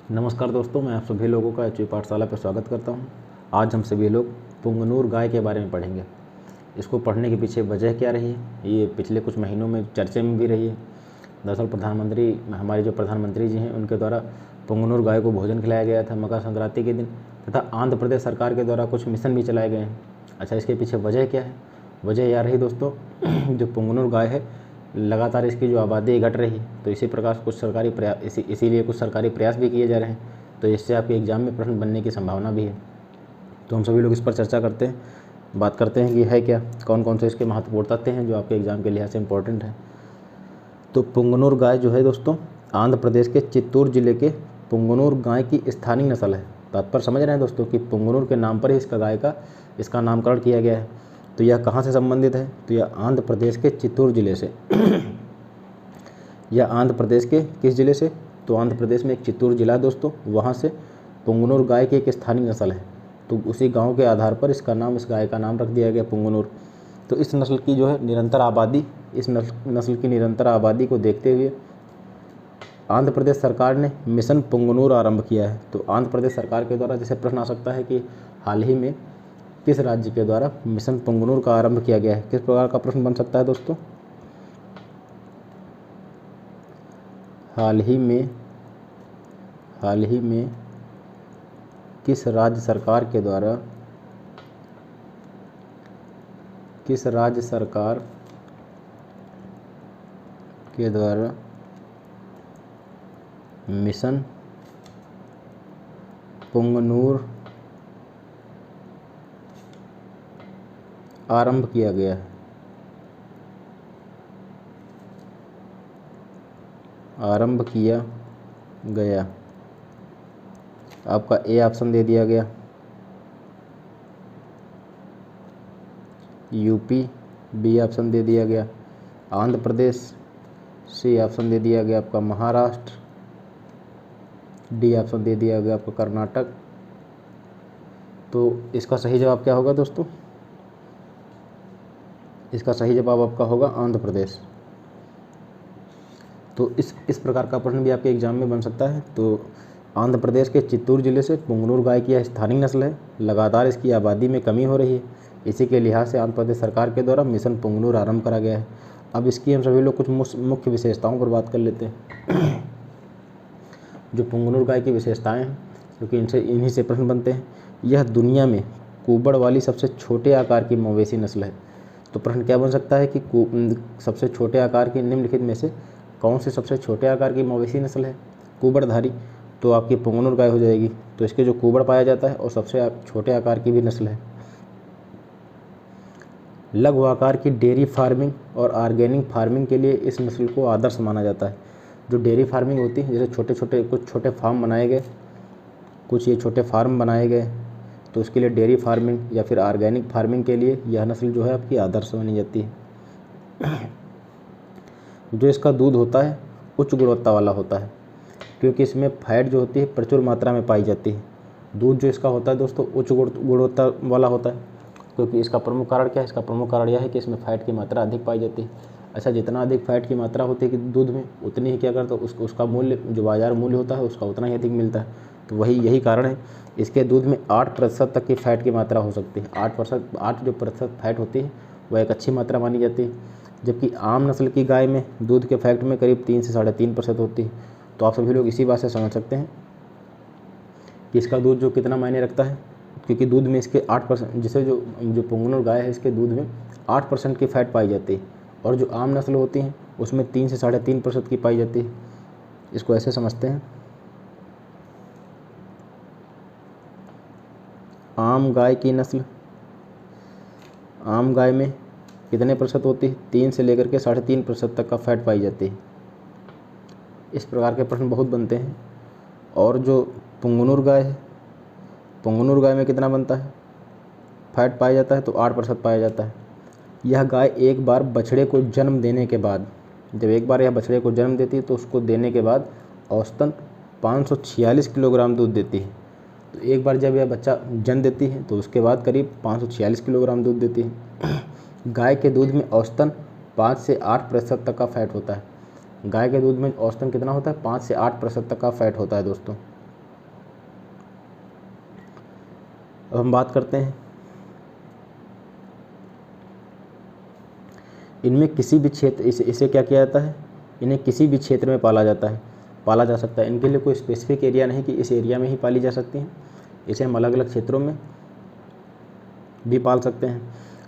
नमस्कार दोस्तों, मैं आप सभी लोगों का एचवी पाठशाला पर स्वागत करता हूं। आज हम सभी लोग पुंगनूर गाय के बारे में पढ़ेंगे। इसको पढ़ने के पीछे वजह क्या रही है, ये पिछले कुछ महीनों में चर्चे में भी रही है। दरअसल हमारे जो प्रधानमंत्री जी हैं, उनके द्वारा पुंगनूर गाय को भोजन खिलाया गया था मकर संक्रांति के दिन, तथा आंध्र प्रदेश सरकार के द्वारा कुछ मिशन भी चलाए गए हैं। अच्छा, इसके पीछे वजह क्या है? वजह यह रही दोस्तों, जो पुंगनूर गाय है, लगातार इसकी जो आबादी घट रही है, तो इसी प्रकार कुछ सरकारी प्रयास इसीलिए कुछ सरकारी प्रयास भी किए जा रहे हैं। तो इससे आपके एग्ज़ाम में प्रश्न बनने की संभावना भी है। तो हम सभी लोग इस पर चर्चा करते हैं, बात करते हैं कि है क्या, कौन कौन से इसके महत्वपूर्ण तथ्य हैं जो आपके एग्ज़ाम के लिहाज से इम्पोर्टेंट है। तो पुंगनूर गाय जो है दोस्तों, आंध्र प्रदेश के चित्तूर जिले के पुंगनूर गाय की स्थानीय नस्ल है। तात्पर्य समझ रहे हैं दोस्तों कि पुंगनूर के नाम पर ही इसका नामकरण किया गया है। तो यह कहाँ से संबंधित है? तो यह आंध्र प्रदेश के चित्तूर जिले से। यह आंध्र प्रदेश के किस जिले से? तो आंध्र प्रदेश में एक चित्तूर जिला है दोस्तों, वहाँ से पुंगनूर गाय की एक स्थानीय नस्ल है। तो उसी गांव के आधार पर इस गाय का नाम रख दिया गया पुंगनूर। तो इस नस्ल की जो है निरंतर आबादी, इस नस्ल की निरंतर आबादी को देखते हुए आंध्र प्रदेश सरकार ने मिशन पुंगनूर आरंभ किया है। तो आंध्र प्रदेश सरकार के द्वारा जैसे प्रश्न आ सकता है कि हाल ही में किस राज्य के द्वारा मिशन पुंगनूर का आरंभ किया गया है, किस प्रकार का प्रश्न बन सकता है दोस्तों? हाल ही में किस राज्य सरकार के द्वारा मिशन पुंगनूर आरंभ किया गया है? आपका ए ऑप्शन दे दिया गया यूपी, बी ऑप्शन दे दिया गया आंध्र प्रदेश, सी ऑप्शन दे दिया गया आपका महाराष्ट्र, डी ऑप्शन दे दिया गया आपका कर्नाटक। तो इसका सही जवाब क्या होगा दोस्तों? इसका सही जवाब आपका होगा आंध्र प्रदेश। तो इस प्रकार का प्रश्न भी आपके एग्जाम में बन सकता है। तो आंध्र प्रदेश के चित्तूर जिले से पुंगनूर गाय की यह स्थानीय नस्ल है। लगातार इसकी आबादी में कमी हो रही है, इसी के लिहाज से आंध्र प्रदेश सरकार के द्वारा मिशन पुंगनूर आरंभ करा गया है। अब इसकी हम सभी लोग कुछ मुख्य विशेषताओं पर बात कर लेते हैं। जो पुंगनूर गाय की विशेषताएं हैं, क्योंकि इन्हीं से प्रश्न बनते हैं। यह दुनिया में कुबड़ वाली सबसे छोटे आकार की मवेशी नस्ल है। तो प्रश्न क्या बन सकता है कि सबसे छोटे आकार की निम्नलिखित में से कौन सी सबसे छोटे आकार की मवेशी नस्ल है? कुबड़धारी। तो आपकी पुंगनूर गाय हो जाएगी। तो इसके जो कुबड़ पाया जाता है और सबसे छोटे आकार की भी नस्ल है। लघु आकार की डेयरी फार्मिंग और ऑर्गेनिक फार्मिंग के लिए इस नस्ल को आदर्श माना जाता है। जो डेयरी फार्मिंग होती है, जैसे कुछ छोटे फार्म बनाए गए, कुछ ये छोटे फार्म बनाए गए, तो उसके लिए डेयरी फार्मिंग या फिर ऑर्गेनिक फार्मिंग के लिए यह नस्ल जो है आपकी आदर्श मानी जाती है। जो इसका दूध होता है उच्च गुणवत्ता वाला होता है, क्योंकि इसमें फैट जो होती है प्रचुर मात्रा में पाई जाती है। दूध जो इसका होता है दोस्तों उच्च गुणवत्ता वाला होता है, क्योंकि इसका प्रमुख कारण क्या है? इसका प्रमुख कारण यह है कि इसमें फ़ैट की मात्रा अधिक पाई जाती है। अच्छा, जितना अधिक फैट की मात्रा होती है कि दूध में, उतनी ही क्या करता है उसका मूल्य, जो बाज़ार मूल्य होता है उसका उतना ही अधिक मिलता है। तो यही कारण है। इसके दूध में 8% तक की फ़ैट की मात्रा हो सकती है। 8% फैट होती है वह एक अच्छी मात्रा मानी जाती है। जबकि आम नस्ल की गाय में दूध के फैट में करीब 3 से 3.5% होती है। तो आप सभी लोग इसी बात से समझ सकते हैं कि इसका दूध जो कितना मायने रखता है, क्योंकि दूध में इसके 8%, जिसे जो पुंगनूर गाय है इसके दूध में 8% की फ़ैट पाई जाती है, और जो आम नस्ल होती हैं उसमें 3 से 3.5% की पाई जाती है। इसको ऐसे समझते हैं, आम गाय में कितने प्रतिशत होती है? 3 से लेकर के 3.5% तक का फैट पाई जाती है। इस प्रकार के प्रश्न बहुत बनते हैं। और जो पुंगनूर गाय है, पुंगनूर गाय में कितना बनता है फैट पाया जाता है? तो 8% पाया जाता है। यह गाय एक बार बछड़े को जन्म देने के बाद, जब एक बार यह बछड़े को जन्म देती है तो उसको देने के बाद औसतन 546 किलोग्राम दूध देती है। तो एक बार जब यह बच्चा जन्म देती है तो उसके बाद करीब 546 किलोग्राम दूध देती है। गाय के दूध में औसतन 5 से 8% तक का फैट होता है। गाय के दूध में औसतन कितना होता है? 5 से 8% तक का फैट होता है दोस्तों। अब हम बात करते हैं इनमें किसी भी क्षेत्र, इसे क्या किया जाता है, इन्हें किसी भी क्षेत्र में पाला जा सकता है। इनके लिए कोई स्पेसिफिक एरिया नहीं कि इस एरिया में ही पाली जा सकती हैं, इसे हम अलग अलग क्षेत्रों में भी पाल सकते हैं।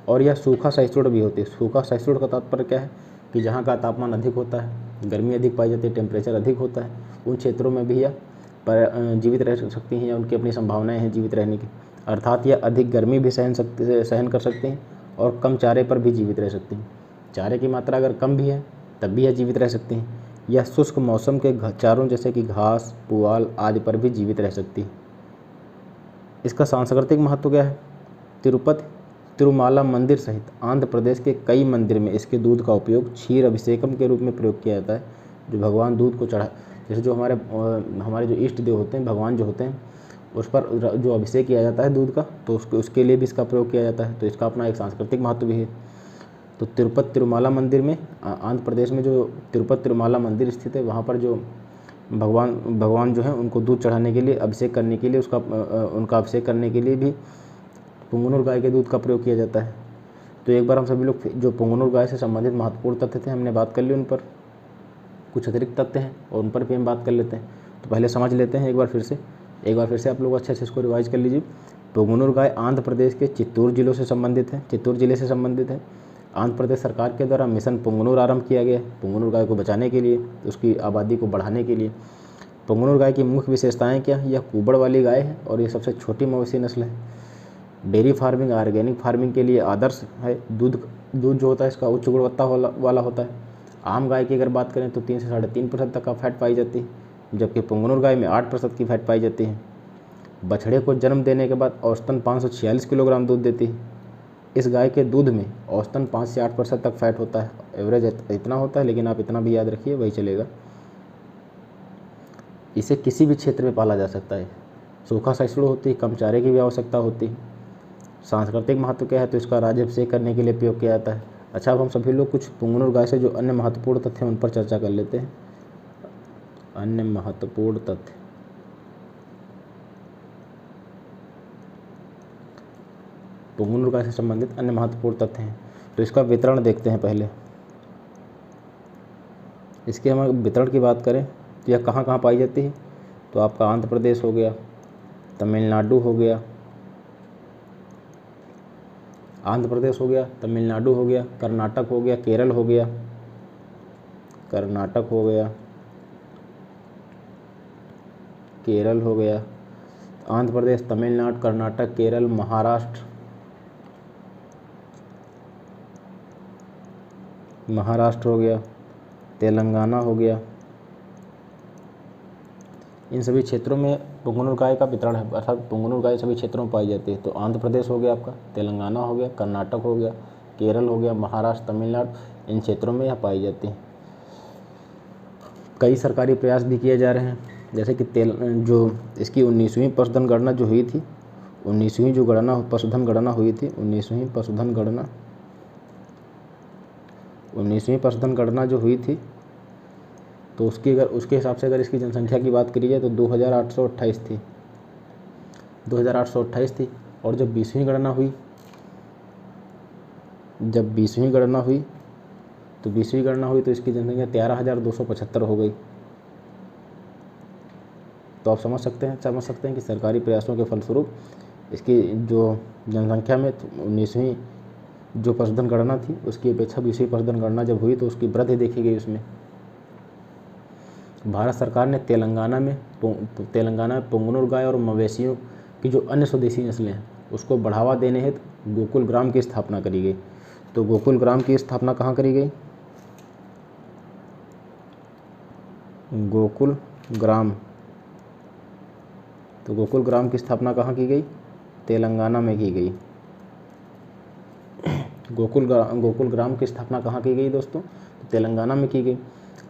और यह सूखा सहिष्णु भी होती है। सूखा सहिष्णु का तात्पर्य क्या है कि जहाँ का तापमान अधिक होता है, गर्मी अधिक पाई जाती है, टेम्परेचर अधिक होता है, उन क्षेत्रों में भी यह जीवित रह सकती हैं या उनकी अपनी संभावनाएं हैं जीवित रहने की। अर्थात यह अधिक गर्मी भी सहन कर सकती हैं और कम चारे पर भी जीवित रह सकती हैं। चारे की मात्रा अगर कम भी है तब भी यह जीवित रह सकती हैं। यह शुष्क मौसम के चारों जैसे कि घास, पुआल आदि पर भी जीवित रह सकती है। इसका सांस्कृतिक महत्व क्या है? तिरुपति तिरुमाला मंदिर सहित आंध्र प्रदेश के कई मंदिर में इसके दूध का उपयोग क्षीर अभिषेकम के रूप में प्रयोग किया जाता है। जो भगवान दूध को चढ़ा, जैसे जो हमारे जो इष्ट देव होते हैं, भगवान जो होते हैं, उस पर जो अभिषेक किया जाता है दूध का, तो उसके लिए भी इसका प्रयोग किया जाता है। तो इसका अपना एक सांस्कृतिक महत्व भी है। तो तिरुपति तिरुमाला मंदिर में, आंध्र प्रदेश में जो तिरुपति तिरुमाला मंदिर स्थित है, वहाँ पर जो भगवान जो हैं उनको दूध चढ़ाने के लिए, अभिषेक करने के लिए, उनका अभिषेक करने के लिए भी पुंगनुर गाय के दूध का प्रयोग किया जाता है। तो एक बार हम सभी लोग जो पुंगनुर गाय से संबंधित महत्वपूर्ण तथ्य थे हमने बात कर ली, उन पर कुछ अतिरिक्त तथ्य हैं और उन पर भी हम बात कर लेते हैं। तो पहले समझ लेते हैं एक बार फिर से आप लोग अच्छे से इसको रिवाइज कर लीजिए। पुंगनुर गाय आंध्र प्रदेश के चित्तूर जिले से संबंधित है। आंध्र प्रदेश सरकार के द्वारा मिशन पुंगनुर आरंभ किया गया है पुंगनुर गाय को बचाने के लिए, उसकी आबादी को बढ़ाने के लिए। पुंगनुर गाय की मुख्य विशेषताएं क्या? यह कुबड़ वाली गाय है और ये सबसे छोटी मवेशी नस्ल है। डेयरी फार्मिंग, ऑर्गेनिक फार्मिंग के लिए आदर्श है। दूध जो होता है इसका उच्च गुणवत्ता वाला होता है। आम गाय की अगर बात करें तो 3 से 3.5% तक का फैट पाई जाती है, जबकि पुंगनुर गाय में 8% की फैट पाई जाती है। बछड़े को जन्म देने के बाद औसतन 546 किलोग्राम दूध देती है। इस गाय के दूध में औसतन 5 से 8% तक फैट होता है। एवरेज इतना होता है, लेकिन आप इतना भी याद रखिए, वही चलेगा। इसे किसी भी क्षेत्र में पाला जा सकता है। सूखा सहिष्णु होती है, कम चारे की भी आवश्यकता होती है। सांस्कृतिक महत्व क्या है? तो इसका राज्याभिषेक करने के लिए प्रयोग किया जाता है। अच्छा, अब हम सभी लोग कुछ पुंगनुर गाय से जो अन्य महत्वपूर्ण तथ्य हैं उन पर चर्चा कर लेते हैं। अन्य महत्वपूर्ण तथ्य, पुंगनुर गाय से संबंधित अन्य महत्वपूर्ण तथ्य हैं। तो इसका वितरण देखते हैं पहले। इसके हम वितरण की बात करें तो यह कहाँ कहाँ पाई जाती है? तो आपका आंध्र प्रदेश हो गया, तमिलनाडु हो गया, कर्नाटक हो गया, केरल हो गया, आंध्र प्रदेश, तमिलनाडु, कर्नाटक, केरल, महाराष्ट्र हो गया, तेलंगाना हो गया। इन सभी क्षेत्रों में पुंगनुर गाय का वितरण है, अर्थात पुंगनुर गाय सभी क्षेत्रों में पाई जाती है। तो आंध्र प्रदेश हो गया आपका, तेलंगाना हो गया, कर्नाटक हो गया, केरल हो गया, महाराष्ट्र, तमिलनाडु, इन क्षेत्रों में यह पाई जाती है। कई सरकारी प्रयास भी किए जा रहे हैं, जैसे कि जो इसकी 19वीं पशुधन गणना जो हुई थी, 19वीं पशुधन गणना जो हुई थी, तो उसके हिसाब से अगर इसकी जनसंख्या की बात करी जाए तो 2828 थी। और जब 20वीं गणना हुई तो इसकी जनसंख्या 13,275 हो गई। तो आप समझ सकते हैं कि सरकारी प्रयासों के फलस्वरूप इसकी जो जनसंख्या में 19वीं जो पशुधन गणना थी उसकी अपेक्षा 20वीं पशुधन गणना जब हुई तो उसकी वृद्धि देखी गई उसमें। भारत सरकार ने तेलंगाना में पुंगनुर गाय और मवेशियों की जो अन्य स्वदेशी नस्लें हैं उसको बढ़ावा देने हेतु गोकुल ग्राम की स्थापना करी गई। तो गोकुल ग्राम की स्थापना कहाँ करी गई? गोकुल ग्राम की स्थापना कहाँ की गई? तेलंगाना में की गई। गोकुल ग्राम की स्थापना कहाँ की गई दोस्तों? तो तेलंगाना में की गई।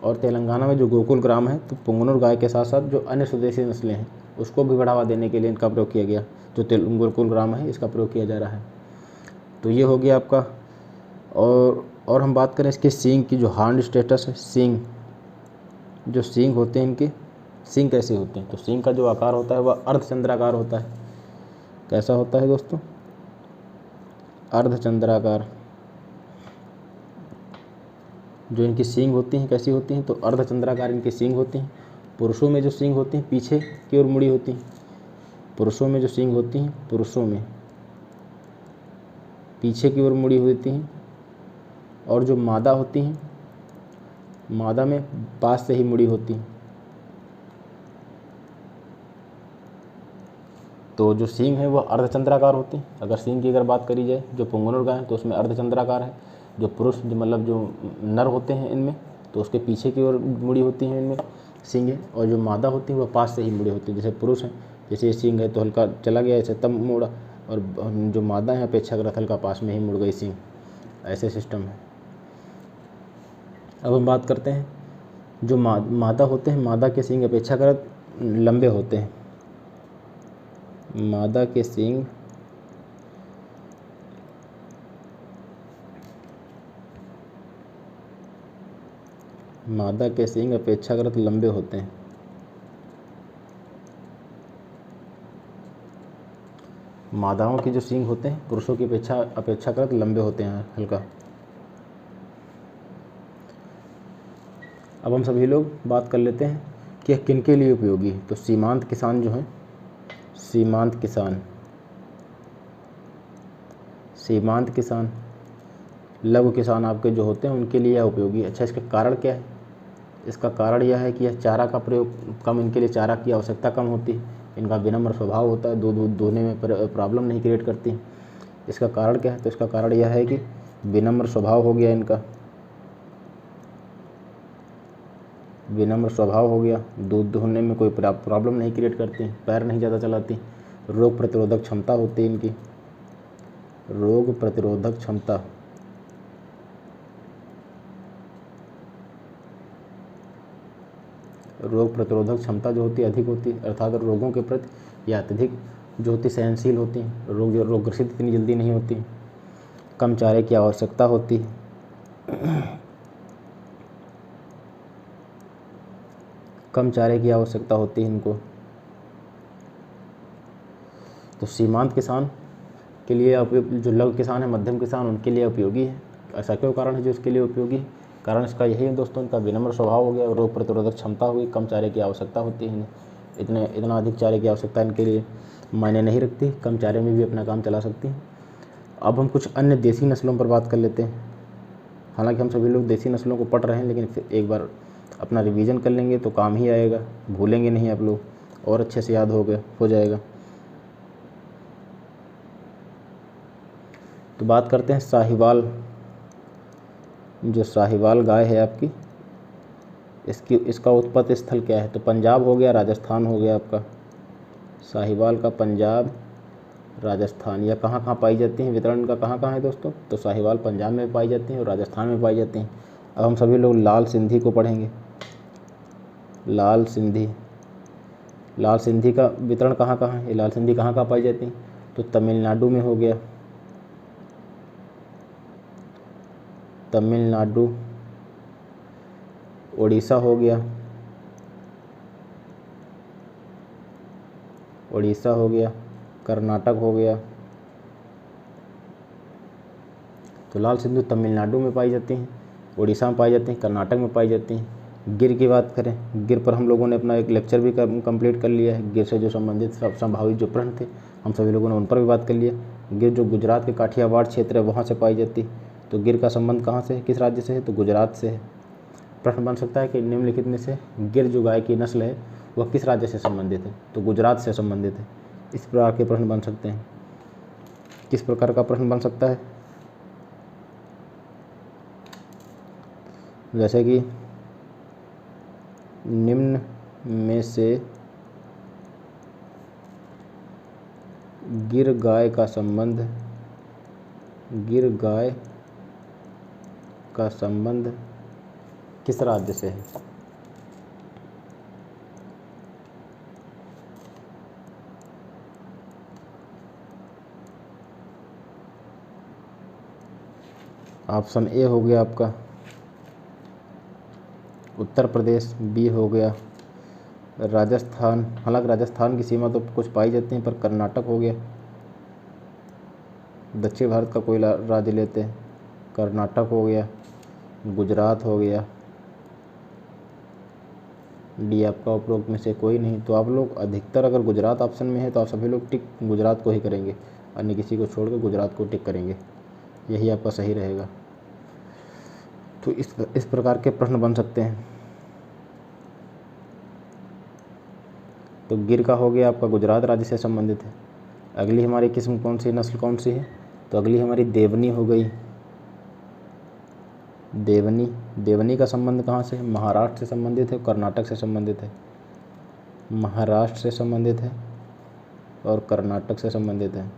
और तेलंगाना में जो गोकुल ग्राम है तो पुंगनुर गाय के साथ साथ जो अन्य स्वदेशी नस्लें हैं उसको भी बढ़ावा देने के लिए इनका प्रयोग किया गया। जो गोकुल ग्राम है इसका प्रयोग किया जा रहा है। तो ये हो गया आपका। और हम बात करें इसके सींग की, जो हॉर्न स्टेटस है, जो सींग होते हैं इनके, सींग कैसे होते हैं? तो सींग का जो आकार होता है वह अर्धचंद्राकार होता है। कैसा होता है दोस्तों? अर्धचंद्राकार। जो इनकी सींग होती हैं कैसी होती हैं? तो अर्धचंद्राकार इनकी सींग होती हैं। पुरुषों में जो सींग होती हैं पीछे की ओर मुड़ी होती हैं। पुरुषों में जो सींग होती हैं, पुरुषों में पीछे की ओर मुड़ी होती हैं, और जो मादा होती हैं, मादा में पास से ही मुड़ी होती हैं। तो जो सींग है वो अर्धचंद्राकार होती हैं। अगर सींग की अगर बात करी जाए जो पुंगनुर गाय तो उसमें अर्धचंद्राकार है। जो पुरुष जो मतलब जो नर होते हैं इनमें तो उसके पीछे की ओर मुड़ी होती हैं इनमें सींग है, और जो मादा होती है वह पास से ही मुड़ी होती है। जैसे पुरुष हैं, जैसे ये सींग है तो हल्का चला गया ऐसे तब मुड़ा, और जो मादा है अपेक्षाकृत हल्का पास में ही मुड़ गई सींग। ऐसे सिस्टम है। अब हम बात करते हैं जो मादा होते हैं, मादा के सींग अपेक्षाकृत लंबे होते हैं। मादा के सींग अपेक्षाकृत लंबे होते हैं। मादाओं के जो सींग होते हैं पुरुषों की अपेक्षाकृत लंबे होते हैं हल्का। अब हम सभी लोग बात कर लेते हैं कि किन के लिए उपयोगी है। तो सीमांत किसान जो हैं, सीमांत किसान, लघु किसान आपके जो होते हैं उनके लिए यह उपयोगी है। अच्छा, इसका कारण क्या है? इसका कारण यह है कि यह चारा का प्रयोग कम, इनके लिए चारा की आवश्यकता कम होती है। इनका विनम्र स्वभाव होता है, दूध दोहने में प्रॉब्लम नहीं क्रिएट करती। इसका कारण क्या है? तो इसका कारण यह है कि विनम्र स्वभाव हो गया इनका, विनम्र स्वभाव हो गया, दूध दोहने में कोई प्रॉब्लम नहीं क्रिएट करती, पैर नहीं ज़्यादा चलाती, रोग प्रतिरोधक क्षमता होती है इनकी, रोग प्रतिरोधक क्षमता, रोग प्रतिरोधक क्षमता जो होती है अधिक होती है, अर्थात रोगों के प्रति या अत्यधिक जो होती सहनशील होती हैं। रोग ग्रसित इतनी जल्दी नहीं होती। कम चारे की आवश्यकता होती है। कम चारे की आवश्यकता होती है इनको। तो सीमांत किसान के लिए जो लघु किसान है, मध्यम किसान, उनके लिए उपयोगी है। ऐसा क्यों कारण है जो इसके लिए उपयोगी है? कारण इसका यही है दोस्तों, इनका विनम्र स्वभाव हो गया, रोग प्रतिरोधक क्षमता हुई, कम चारे की आवश्यकता होती है इन्हें। इतना अधिक चारे की आवश्यकता इनके लिए मायने नहीं रखती, कम चारे में भी अपना काम चला सकती हैं। अब हम कुछ अन्य देसी नस्लों पर बात कर लेते हैं। हालांकि हम सभी लोग देसी नस्लों को पढ़ रहे हैं, लेकिन फिर एक बार अपना रिवीजन कर लेंगे तो काम ही आएगा, भूलेंगे नहीं आप लोग, और अच्छे से याद हो जाएगा। तो बात करते हैं साहिवाल। जो साहिवाल गाय है आपकी, इसका उत्पत्ति स्थल क्या है? तो पंजाब हो गया, राजस्थान हो गया आपका। साहिवाल का पंजाब, राजस्थान, या कहाँ कहाँ पाई जाती हैं, वितरण का कहाँ कहाँ है दोस्तों? तो साहिवाल पंजाब में पाई जाती हैं और राजस्थान में पाई जाती हैं। अब हम सभी लोग लाल सिंधी को पढ़ेंगे। लाल सिंधी का वितरण कहाँ कहाँ है? लाल सिंधी कहाँ कहाँ पाई जाती हैं? तो तमिलनाडु में हो गया, तमिलनाडु, उड़ीसा हो गया, कर्नाटक हो गया। तो लाल सिंधु तमिलनाडु में पाई जाती हैं, उड़ीसा में पाई जाती हैं, कर्नाटक में पाई जाती हैं। गिर की बात करें, गिर पर हम लोगों ने अपना एक लेक्चर भी कंप्लीट कर लिया है। गिर से जो संबंधित संभावित जो प्रश्न थे हम सभी लोगों ने उन पर भी बात कर लिया। गिर जो गुजरात के काठियावाड़ क्षेत्र है वहाँ से पाई जाती है। तो गिर का संबंध कहाँ से है, किस राज्य से है? तो गुजरात से है। प्रश्न बन सकता है कि निम्नलिखित में से गिर जो गाय की नस्ल है वह किस राज्य से संबंधित है? तो गुजरात से संबंधित है। इस प्रकार के प्रश्न बन सकते हैं। किस प्रकार का प्रश्न बन सकता है? जैसे कि निम्न में से गिर गाय का संबंध किस राज्य से है? ऑप्शन ए हो गया आपका उत्तर प्रदेश, बी हो गया राजस्थान। हालांकि राजस्थान की सीमा तो कुछ पाई जाती हैं, पर कर्नाटक हो गया, दक्षिण भारत का कोई राज्य लेते हैं, कर्नाटक हो गया, गुजरात हो गया। डी आपका उपरोक्त में से कोई नहीं, तो आप लोग अधिकतर अगर गुजरात ऑप्शन में है तो आप सभी लोग टिक गुजरात को ही करेंगे, अन्य किसी को छोड़कर गुजरात को टिक करेंगे, यही आपका सही रहेगा। तो इस प्रकार के प्रश्न बन सकते हैं। तो गिर का हो गया आपका गुजरात राज्य से संबंधित है। अगली हमारी किस्म कौन सी, नस्ल कौन सी है, तो अगली हमारी देवनी हो गई। देवनी का संबंध कहाँ से है, महाराष्ट्र से संबंधित है, कर्नाटक से संबंधित है। महाराष्ट्र से संबंधित है और कर्नाटक से संबंधित है।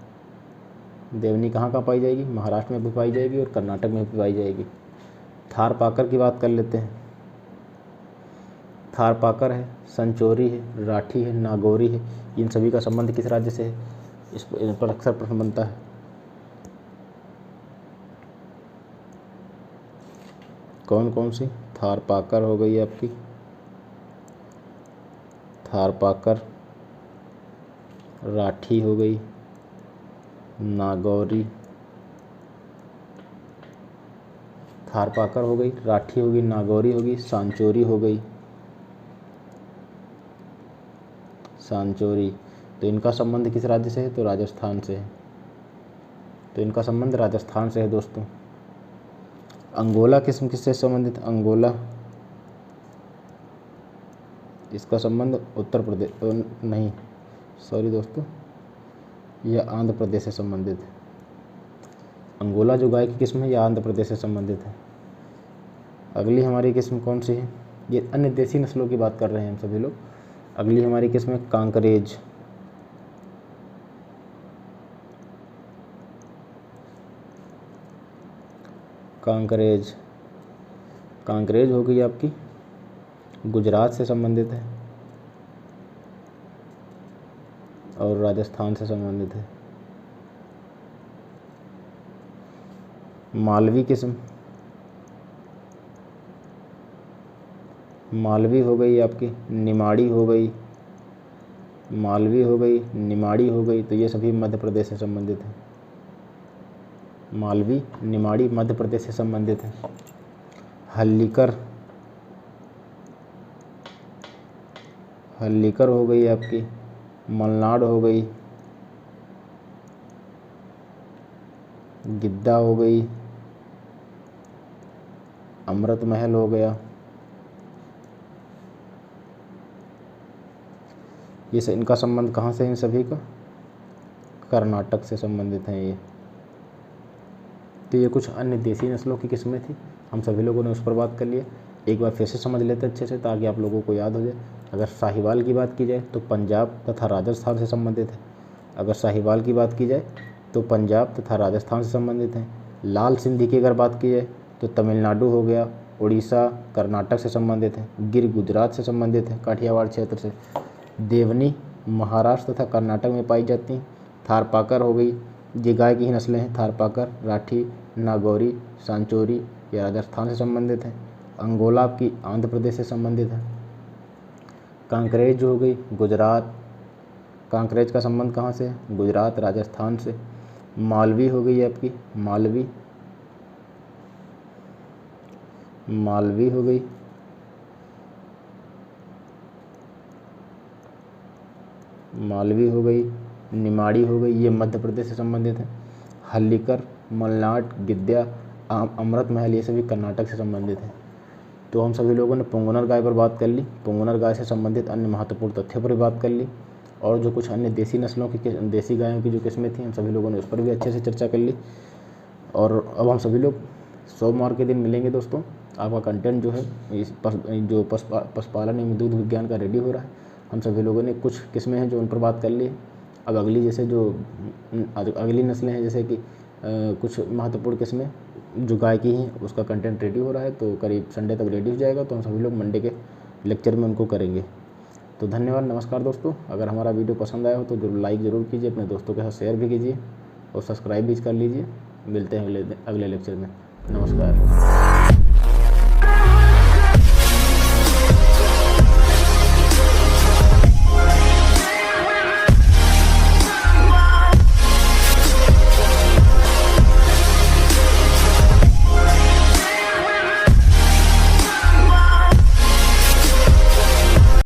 देवनी कहाँ पाई जाएगी, महाराष्ट्र में भी पाई जाएगी और कर्नाटक में भी पाई जाएगी। थारपाकर की बात कर लेते हैं। थारपाकर है, संचोरी है, राठी है, नागौरी है, इन सभी का संबंध किस राज्य से है, इस पर अक्सर प्रश्न बनता है। कौन कौन सी, थारपाकर हो गई आपकी, थारपाकर, राठी हो गई, नागौरी, थारपाकर हो गई, राठी होगी, नागौरी होगी, सांचोरी हो गई, सांचोरी। तो इनका संबंध किस राज्य से है, तो राजस्थान से है। तो इनका संबंध राजस्थान से है दोस्तों। अंगोला किस्म किससे संबंधित, अंगोला, इसका संबंध उत्तर प्रदेश नहीं, सॉरी दोस्तों, यह आंध्र प्रदेश से संबंधित है। अंगोला जो गाय की किस्म है यह आंध्र प्रदेश से संबंधित है। अगली हमारी किस्म कौन सी है, ये अन्य देसी नस्लों की बात कर रहे हैं हम सभी लोग। अगली हमारी किस्म है कांकरेज। कांकरेज, कांकरेज हो गई आपकी, गुजरात से संबंधित है और राजस्थान से संबंधित है। मालवी किस्म, मालवी हो गई आपकी, निमाड़ी हो गई, मालवी हो गई, निमाड़ी हो गई, तो ये सभी मध्य प्रदेश से संबंधित है। मालवी, निमाड़ी मध्य प्रदेश से संबंधित है। हल्लीकर, हल्लीकर हो गई आपकी, मलनाड हो गई, गिद्दा हो गई, अमृत महल हो गया। ये से इनका संबंध कहाँ से है, इन सभी का कर्नाटक से संबंधित हैं ये। तो ये कुछ अन्य देसी नस्लों की किस्में थी, हम सभी लोगों ने उस पर बात कर लिया। एक बार फिर से समझ लेते अच्छे से ताकि आप लोगों को याद हो जाए। अगर साहिवाल की बात की जाए तो पंजाब तथा राजस्थान से संबंधित है। अगर साहिवाल की बात की जाए तो पंजाब तथा राजस्थान से संबंधित हैं। लाल सिंधी की अगर बात की जाए तो तमिलनाडु हो गया, उड़ीसा, कर्नाटक से संबंधित है। गिर गुजरात से संबंधित है, काठियावाड़ क्षेत्र से। देवनी महाराष्ट्र तथा कर्नाटक में पाई जाती हैं। थारपाकर हो गई, ये गाय की ही नस्लें हैं। थारपाकर, राठी, नागौरी, सांचोरी ये राजस्थान से संबंधित है। अंगोला आपकी आंध्र प्रदेश से संबंधित है। कांकरेज जो हो गई गुजरात, कांकरेज का संबंध कहाँ से है, गुजरात राजस्थान से। मालवी हो गई आपकी, मालवी, मालवी हो गई, मालवी हो गई, निमाड़ी हो गई, ये मध्य प्रदेश से संबंधित है। हल्लीकर, मलनाड, गिद्या, अमृत महल ये सभी कर्नाटक से संबंधित हैं। तो हम सभी लोगों ने पुंगनर गाय पर बात कर ली, पुंगनर गाय से संबंधित अन्य महत्वपूर्ण तथ्यों पर बात कर ली, और जो कुछ अन्य देसी नस्लों की देसी गायों की जो किस्में थी हम सभी लोगों ने उस पर भी अच्छे से चर्चा कर ली। और अब हम सभी लोग सोमवार के दिन मिलेंगे दोस्तों। आपका कंटेंट जो है इस जो पशुपालन एवं दूध विज्ञान का रेडी हो रहा है। हम सभी लोगों ने कुछ किस्में हैं जो उन पर बात कर ली है। अब अगली जैसे जो अगली नस्लें हैं जैसे कि कुछ महत्वपूर्ण किस्में जो गाय की हैं उसका कंटेंट रेडी हो रहा है, तो करीब संडे तक रेडी हो जाएगा। तो हम सभी लोग मंडे के लेक्चर में उनको करेंगे। तो धन्यवाद, नमस्कार दोस्तों। अगर हमारा वीडियो पसंद आया हो तो जरूर लाइक ज़रूर कीजिए, अपने दोस्तों के साथ शेयर भी कीजिए और सब्सक्राइब भी कर लीजिए। मिलते हैं अगले लेक्चर में। नमस्कार।